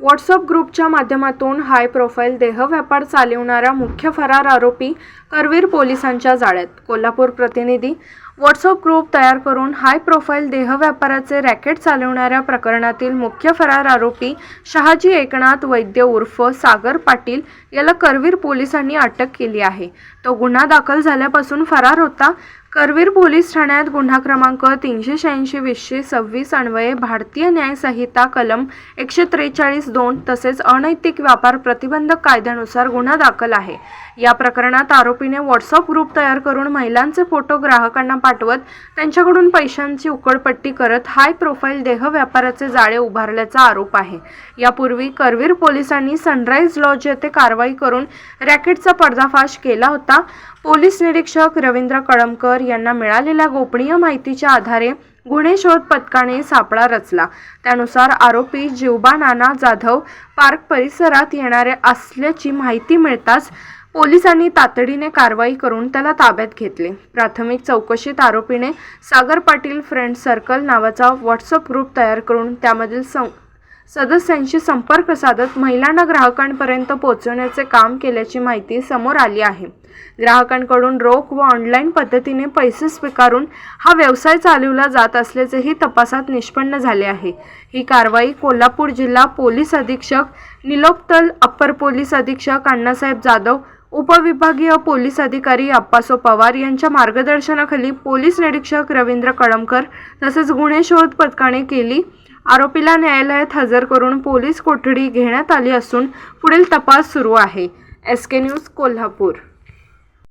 WhatsApp ग्रुपच्या माध्यमातून high profile देहव्यापार चालविणारा मुख्य फरार आरोपी करवीर पोलिसांच्या जाळ्यात. कोल्हापूर प्रतिनिधी. व्हॉट्सअप ग्रुप तयार करून हाय प्रोफाईल देहव्यापाराचे रॅकेट चालविणाऱ्या प्रकरणातील मुख्य फरार आरोपी शहाजी एकनाथ वैद्य उर्फ सागर पाटील याला करवीर पोलिसांनी अटक केली आहे. तो गुन्हा दाखल झाल्यापासून फरार होता. करवीर पोलीस ठाण्यात गुन्हा क्रमांक 386-2026 अन्वये भारतीय न्याय संहिता कलम 143(2) तसेच अनैतिक व्यापार प्रतिबंधक कायद्यानुसार गुन्हा दाखल आहे. या प्रकरणात आरोपीने व्हॉट्सअप ग्रुप तयार करून महिलांचे फोटो ग्राहकांना पाठवत त्यांच्याकडून पैशांची उकळपट्टी करत हाय प्रोफाईल देह व्यापाराचे जाळे उभारल्याचा आरोप आहे. यापूर्वी करवीर पोलिसांनी सनराइज लॉज येथे कारवाई करून रॅकेटचा पर्दाफाश केला होता. पोलीस निरीक्षक रवींद्र कळमकर यांना मिळालेल्या गोपनीय माहितीच्या आधारे गुन्हे शोध पथकाने सापळा रचला. त्यानुसार आरोपी जिवबा नाना जाधव पार्क परिसरात येणारे असल्याची माहिती मिळताच पोलिसांनी तातडीने कारवाई करून त्याला ताब्यात घेतले. प्राथमिक चौकशीत आरोपीने सागर पाटील फ्रेंड सर्कल नावाचा व्हॉट्सअप ग्रुप तयार करून त्यामधील सदस्यांशी संपर्क साधत महिलांना ग्राहकांपर्यंत पोहोचवण्याचे काम केल्याची माहिती समोर आली आहे. ग्राहकांकडून रोख व ऑनलाईन पद्धतीने पैसे स्वीकारून हा व्यवसाय चालवला जात असल्याचेही तपासात निष्पन्न झाले आहे. ही कारवाई कोल्हापूर जिल्हा पोलीस अधीक्षक निलोपतल, अप्पर पोलीस अधीक्षक अण्णासाहेब जाधव, उपविभागीय पोलीस अधिकारी अप्पासो पवार यांच्या मार्गदर्शनाखाली पोलीस निरीक्षक रवींद्र कळमकर तसेच गुन्हे शोध पथकाने केली. आरोपीला न्यायालयात हजर करून पोलीस कोठडी घेण्यात आली असून पुढील तपास सुरू आहे. SK news Kolhapur.